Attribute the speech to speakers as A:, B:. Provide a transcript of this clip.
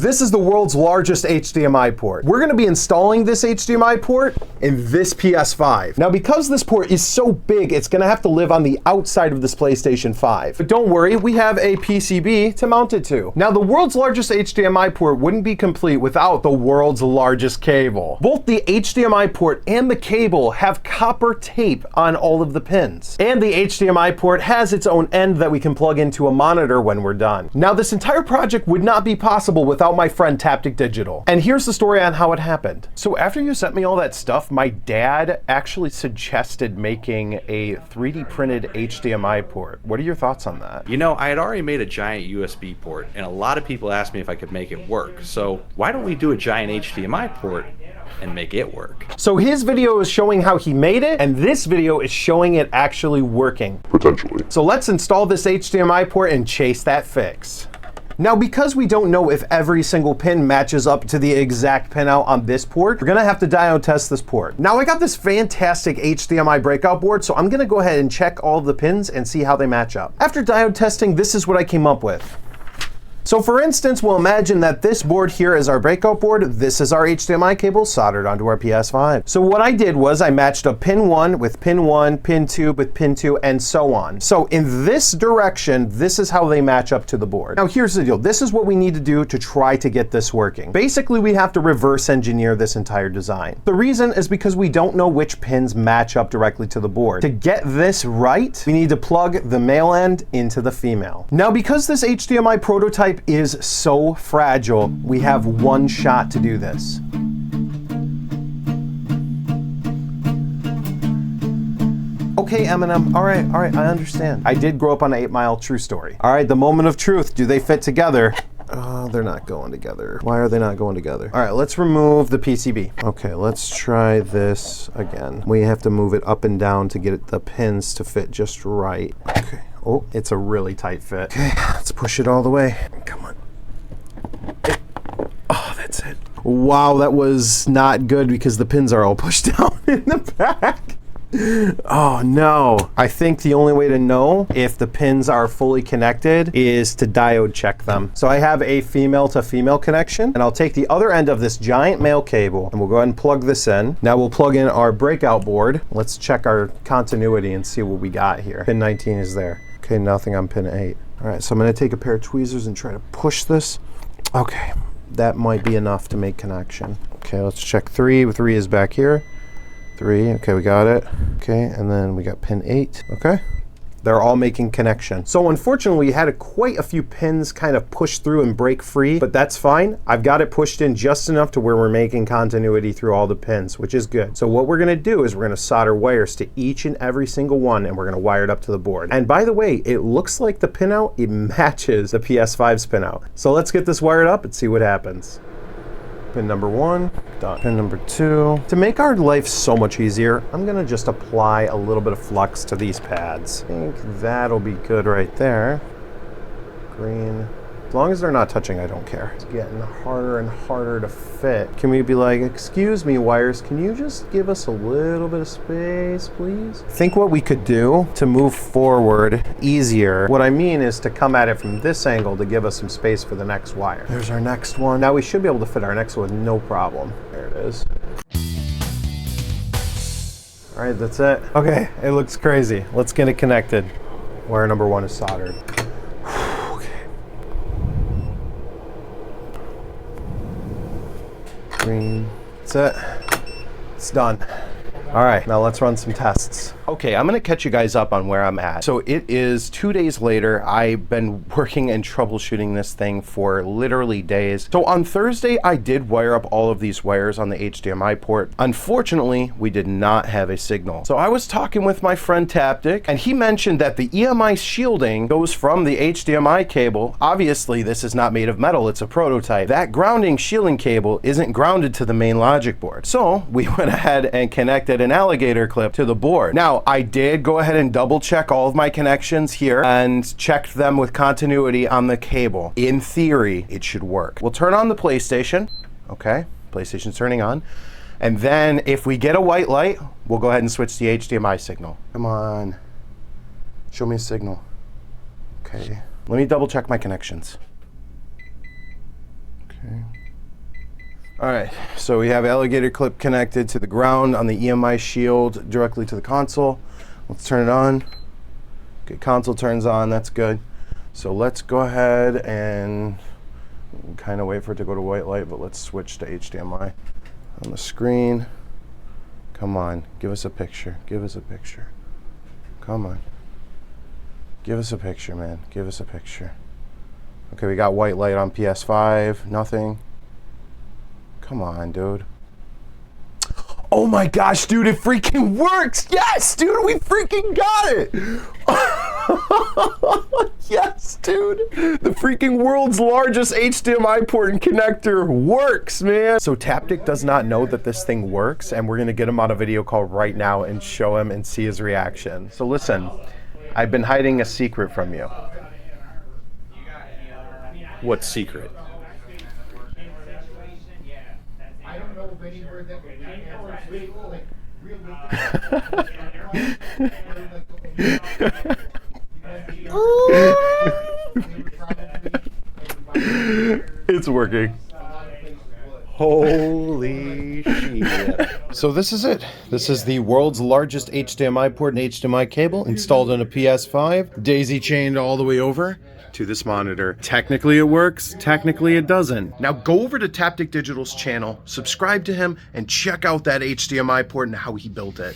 A: This is the world's largest HDMI port. We're gonna be installing this HDMI port in this PS5. Now, because this port is so big, it's gonna have to live on the outside of this PlayStation 5. But don't worry, we have a PCB to mount it to. Now, the world's largest HDMI port wouldn't be complete without the world's largest cable. Both the HDMI port and the cable have copper tape on all of the pins. And the HDMI port has its own end that we can plug into a monitor when we're done. Now, this entire project would not be possible without my friend Taptic Digital. And here's the story on how it happened. So after you sent me all that stuff, my dad actually suggested making a 3D printed HDMI port. What are your thoughts on that?
B: You know, I had already made a giant USB port, and a lot of people asked me if I could make it work. So why don't we do a giant HDMI port and make it work?
A: So his video is showing how he made it, and this video is showing it actually working.
C: Potentially.
A: So let's install this HDMI port and chase that fix. Now, because we don't know if every single pin matches up to the exact pinout on this port, we're gonna have to diode test this port. Now, I got this fantastic HDMI breakout board, so I'm gonna go ahead and check all of the pins and see how they match up. After diode testing, this is what I came up with. So for instance, we'll imagine that this board here is our breakout board. This is our HDMI cable soldered onto our PS5. So what I did was I matched up pin 1 with pin 1, pin 2 with pin 2, and so on. So in this direction, this is how they match up to the board. Now here's the deal. This is what we need to do to try to get this working. Basically, we have to reverse engineer this entire design. The reason is because we don't know which pins match up directly to the board. To get this right, we need to plug the male end into the female. Now, because this HDMI prototype is so fragile, we have one shot to do this. Okay, Eminem, all right, I understand. I did grow up on 8 Mile, true story. All right, the moment of truth, do they fit together? They're not going together. Why are they not going together? All right, let's remove the PCB. Okay, let's try this again. We have to move it up and down to get the pins to fit just right. Okay. Oh, it's a really tight fit. Okay, let's push it all the way. Come on. Oh, that's it. Wow, that was not good because the pins are all pushed down in the back. Oh no. I think the only way to know if the pins are fully connected is to diode check them. So I have a female to female connection, and I'll take the other end of this giant male cable and we'll go ahead and plug this in. Now we'll plug in our breakout board. Let's check our continuity and see what we got here. Pin 19 is there. Okay, nothing on pin 8. All right, so I'm gonna take a pair of tweezers and try to push this. Okay, that might be enough to make connection. Okay, let's check 3. 3 is back here. 3, okay, we got it. Okay, and then we got pin 8, okay? They're all making connection. So unfortunately, we had quite a few pins kind of push through and break free, but that's fine. I've got it pushed in just enough to where we're making continuity through all the pins, which is good. So what we're gonna do is we're gonna solder wires to each and every single one, and we're gonna wire it up to the board. And by the way, it looks like the pinout, it matches the PS5's pinout. So let's get this wired up and see what happens. Pin number 1, done. Pin number 2. To make our life so much easier, I'm gonna just apply a little bit of flux to these pads. I think that'll be good right there. Green. As long as they're not touching, I don't care. It's getting harder and harder to fit. Can we be like, excuse me, wires, can you just give us a little bit of space, please? I think what we could do to move forward easier, what I mean is to come at it from this angle to give us some space for the next wire. There's our next one. Now we should be able to fit our next one, no problem. There it is. All right, that's it. Okay, it looks crazy. Let's get it connected. Wire number 1 is soldered. Green. That's it. It's done. All right, now let's run some tests. Okay, I'm gonna catch you guys up on where I'm at. So it is 2 days later. I've been working and troubleshooting this thing for literally days. So on Thursday, I did wire up all of these wires on the HDMI port. Unfortunately, we did not have a signal. So I was talking with my friend Taptic, and he mentioned that the EMI shielding goes from the HDMI cable. Obviously, this is not made of metal, it's a prototype. That grounding shielding cable isn't grounded to the main logic board. So we went ahead and connected an alligator clip to the board. Now, I did go ahead and double check all of my connections here and checked them with continuity on the cable. In theory, it should work. We'll turn on the PlayStation. Okay, PlayStation's turning on. And then if we get a white light, we'll go ahead and switch the HDMI signal. Come on, show me a signal. Okay, let me double check my connections. Okay. All right, so we have alligator clip connected to the ground on the EMI shield directly to the console. Let's turn it on. Okay, console turns on, that's good. So let's go ahead and kind of wait for it to go to white light, but let's switch to HDMI on the screen. Come on, give us a picture, give us a picture. Come on. Give us a picture, man, give us a picture. Okay, we got white light on PS5, nothing. Come on, dude. Oh my gosh, dude, it freaking works! Yes, dude, we freaking got it! Yes, dude! The freaking world's largest HDMI port and connector works, man! So Taptic does not know that this thing works, and we're gonna get him on a video call right now and show him and see his reaction. So listen, I've been hiding a secret from you.
B: What secret?
A: It's working.
B: Holy shit.
A: So this is it. This is the world's largest HDMI port and HDMI cable installed on a PS5, daisy chained all the way over to this monitor. Technically it works, technically it doesn't. Now go over to Taptic Digital's channel, subscribe to him, and check out that HDMI port and how he built it.